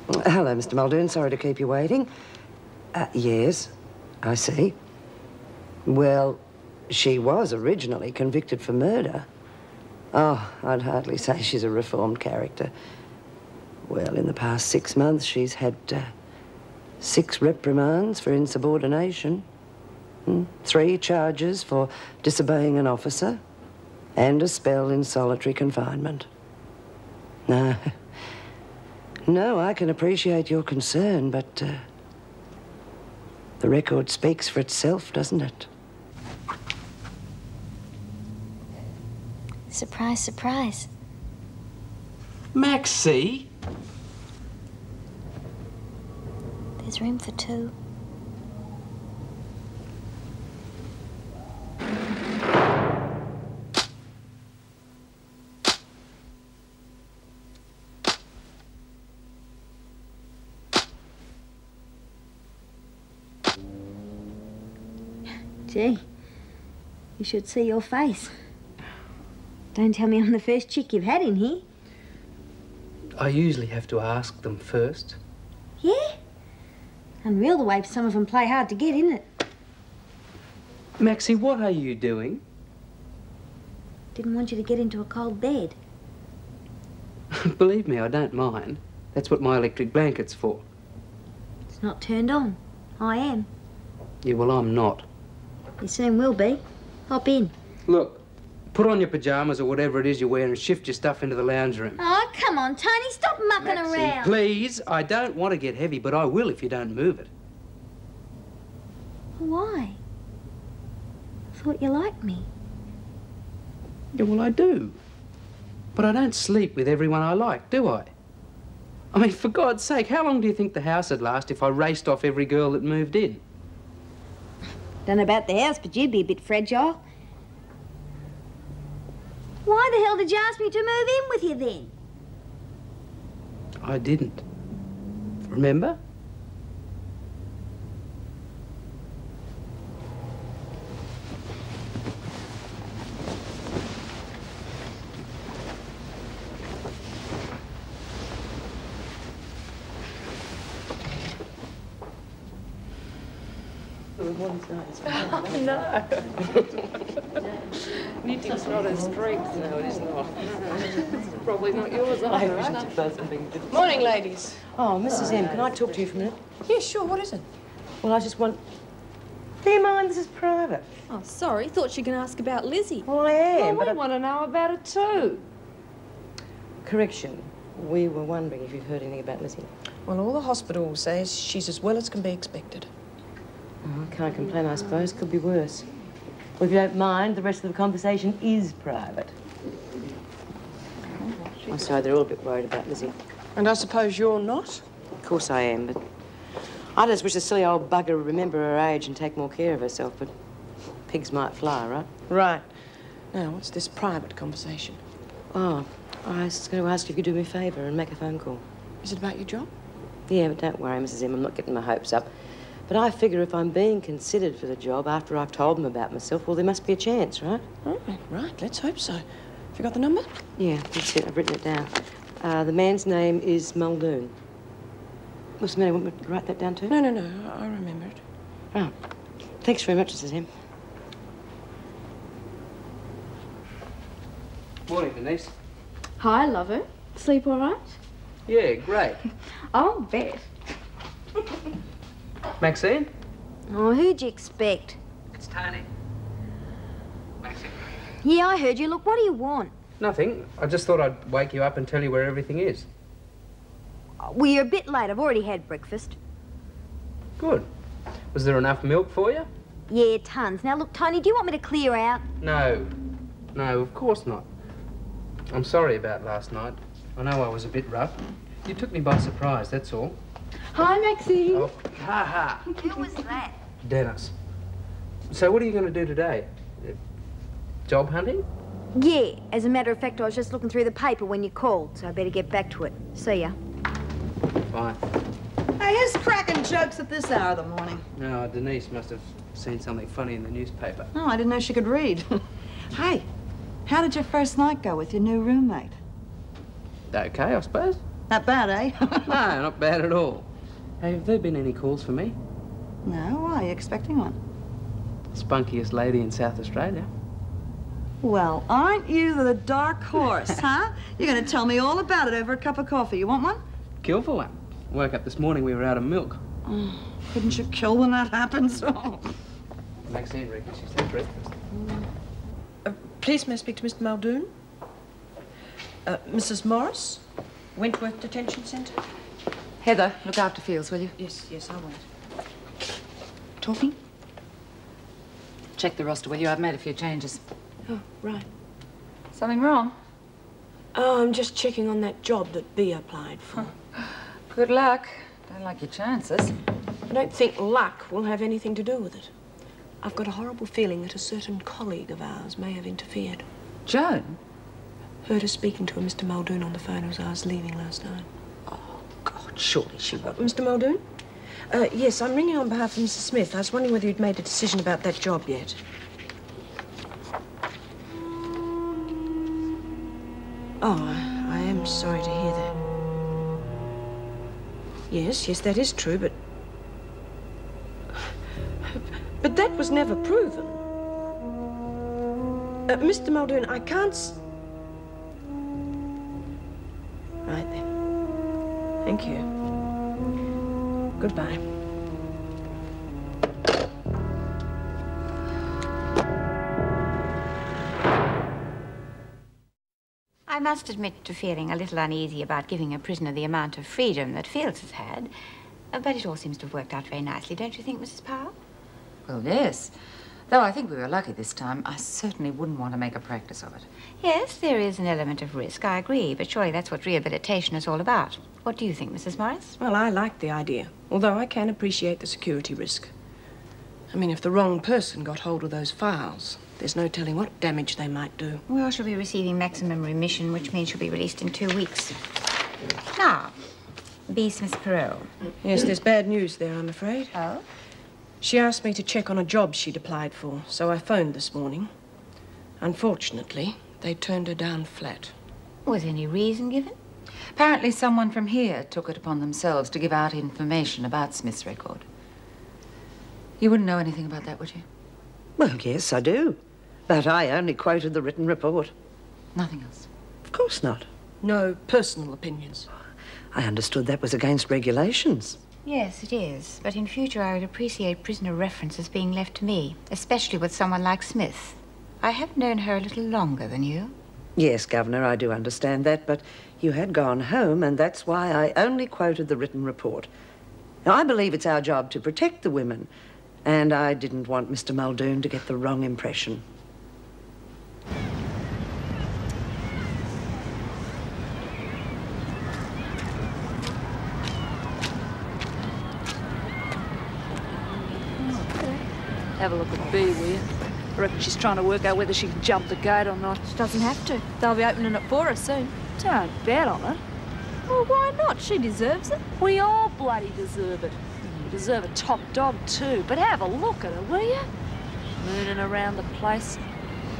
Hello, Mr. Muldoon. Sorry to keep you waiting. Yes, I see. Well, she was originally convicted for murder. Oh, I'd hardly say she's a reformed character. Well, in the past 6 months, she's had 6 reprimands for insubordination, 3 charges for disobeying an officer, and a spell in solitary confinement. No, I can appreciate your concern, but the record speaks for itself, doesn't it? Surprise, surprise. Maxie? There's room for 2. Gee, you should see your face. Don't tell me I'm the first chick you've had in here. I usually have to ask them first. Yeah? Unreal the way some of them play hard to get, isn't it? Maxie, what are you doing? Didn't want you to get into a cold bed. Believe me, I don't mind. That's what my electric blanket's for. It's not turned on. I am. Yeah, well, I'm not. You soon will be. Hop in. Look, put on your pyjamas or whatever it is you're wearing and shift your stuff into the lounge room. Oh, come on, Tony. Stop mucking Maxie, around. please. I don't want to get heavy, but I will if you don't move it. Why? I thought you liked me. Yeah, well, I do. But I don't sleep with everyone I like, do I? I mean, for God's sake, how long do you think the house would last if I raced off every girl that moved in? Don't know about the house, but you'd be a bit fragile. Why the hell did you ask me to move in with you then? I didn't. Remember? Oh, no. Knitting's not a strength. No, it is not. It's probably not yours either. Morning, ladies. Oh, Mrs. M, can I talk to you for a minute? Yeah, sure. What is it? Well, I just want... Do you mind? This is private. Oh, sorry. Thought you were going to ask about Lizzie. Well, I am, Well, but we want to know about it too. Correction. We were wondering if you've heard anything about Lizzie. Well, all the hospital says she's as well as can be expected. Oh, I can't complain, I suppose. Could be worse. Well, if you don't mind, the rest of the conversation is private. I'm sorry, they're all a bit worried about Lizzie. And I suppose you're not? Of course I am, but I just wish the silly old bugger would remember her age and take more care of herself, but pigs might fly, right? Right. Now, what's this private conversation? Oh, I was going to ask you if you'd do me a favour and make a phone call. Is it about your job? Yeah, but don't worry, Mrs. M, I'm not getting my hopes up. But I figure if I'm being considered for the job after I've told them about myself, well, there must be a chance, right? Right, let's hope so. Have you got the number? Yeah, that's it. I've written it down. The man's name is Muldoon. What's the matter? Want me to write that down too? No, I remember it. Oh, thanks very much, Mrs. M. Morning, Denise. Hi, lover. Sleep all right? Yeah, great. I'll bet. Maxine? Oh, who'd you expect? It's Tony. Maxine? Yeah, I heard you. Look, what do you want? Nothing. I just thought I'd wake you up and tell you where everything is. Well, you're a bit late. I've already had breakfast. Good. Was there enough milk for you? Yeah, tons. Now, look, Tony, do you want me to clear out? No. No, of course not. I'm sorry about last night. I know I was a bit rough. You took me by surprise, that's all. Hi, Maxine. Oh, ha. Who was that? Dennis. So what are you going to do today? Job hunting? Yeah, as a matter of fact, I was just looking through the paper when you called, so I better get back to it. See ya. Fine. Hey, who's cracking jokes at this hour of the morning? No, Denise must have seen something funny in the newspaper. Oh, I didn't know she could read. Hey, how did your first night go with your new roommate? Okay, I suppose. Not bad, eh? No, not bad at all. Have there been any calls for me? No, why? Are you expecting one? Spunkiest lady in South Australia. Well, aren't you the dark horse, huh? You're going to tell me all about it over a cup of coffee. You want one? Kill for one. Woke up this morning, we were out of milk. Oh, couldn't you kill when that happens? Oh. Maxine reckons she's had breakfast. Please, may I speak to Mr. Muldoon? Mrs. Morris, Wentworth Detention Centre? Heather, look after Fields, will you? Yes, I won't. Talking? Check the roster, will you? I've made a few changes. Oh, right. Something wrong? Oh, I'm just checking on that job that Bea applied for. Good luck. Don't like your chances. I don't think luck will have anything to do with it. I've got a horrible feeling that a certain colleague of ours may have interfered. Joan? Heard her speaking to a Mr. Muldoon on the phone as I was leaving last night. Oh, God, surely she won't. Mr. Muldoon? Yes, I'm ringing on behalf of Mrs. Smith. I was wondering whether you'd made a decision about that job yet. Oh, I am sorry to hear that. Yes, that is true, but... But that was never proven. Mr. Muldoon, I can't... Right then. Thank you. Goodbye. I must admit to feeling a little uneasy about giving a prisoner the amount of freedom that Fields has had. But it all seems to have worked out very nicely, don't you think, Mrs. Powell? Well, yes. Though I think we were lucky this time. I certainly wouldn't want to make a practice of it. Yes, there is an element of risk, I agree, but surely that's what rehabilitation is all about. What do you think, Mrs. Morris? Well, I like the idea, although I can appreciate the security risk. I mean, if the wrong person got hold of those files, there's no telling what damage they might do. Well, she'll be receiving maximum remission, which means she'll be released in 2 weeks. Now, B. Smith's parole. Yes, there's bad news there, I'm afraid. Oh? She asked me to check on a job she'd applied for, so I phoned this morning. Unfortunately, they turned her down flat. Was any reason given? Apparently someone from here took it upon themselves to give out information about Smith's record. You wouldn't know anything about that, would you? Well, yes, I do. But I only quoted the written report. Nothing else? Of course not. No personal opinions. I understood that was against regulations. Yes, it is. But in future, I would appreciate prisoner references being left to me, especially with someone like Smith. I have known her a little longer than you. Yes, Governor, I do understand that, but you had gone home, and that's why I only quoted the written report. Now, I believe it's our job to protect the women, and I didn't want Mr. Muldoon to get the wrong impression. Have a look at Bea, will you? I reckon she's trying to work out whether she can jump the gate or not. She doesn't have to. They'll be opening it for her soon. Don't bet on it. Well, why not? She deserves it. We all bloody deserve it. We deserve a top dog too, but have a look at her, will you? Mooning around the place,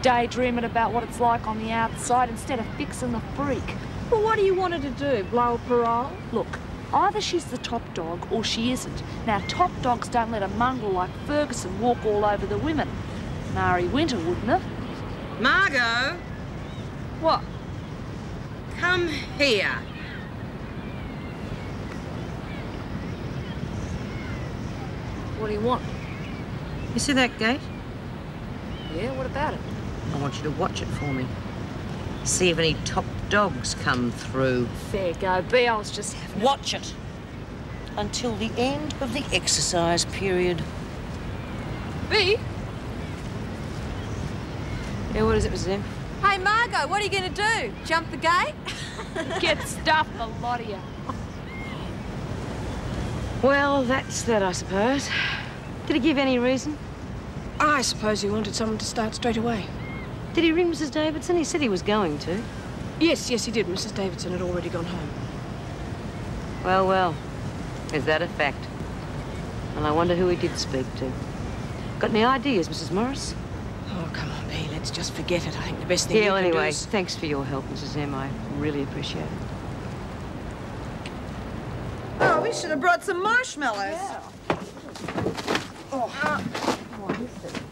daydreaming about what it's like on the outside instead of fixing the freak. Well, what do you want her to do? Blow a parole? Look, either she's the top dog or she isn't. Now, top dogs don't let a mongrel like Ferguson walk all over the women. Mari Winter wouldn't have. Margot, What? come here. What do you want? You see that gate? Yeah, what about it? I want you to watch it for me. See if any top dogs come through. Fair go, Bea, I was just having a... Watch it until the end of the exercise period. Bea? Yeah, what is it, Mrs. M? Hey, Margot, what are you going to do? Jump the gate? Get stuffed, the lot of you. Well, that's that, I suppose. Did he give any reason? I suppose he wanted someone to start straight away. Did he ring Mrs. Davidson? He said he was going to. Yes, he did. Mrs. Davidson had already gone home. Well, well. Is that a fact? Well, I wonder who he did speak to. Got any ideas, Mrs. Morris? Oh, come on, Bea, let's just forget it. I think the best thing you can do anyway, is... thanks for your help, Mrs. M. I really appreciate it. we should have brought some marshmallows. Oh. What is it?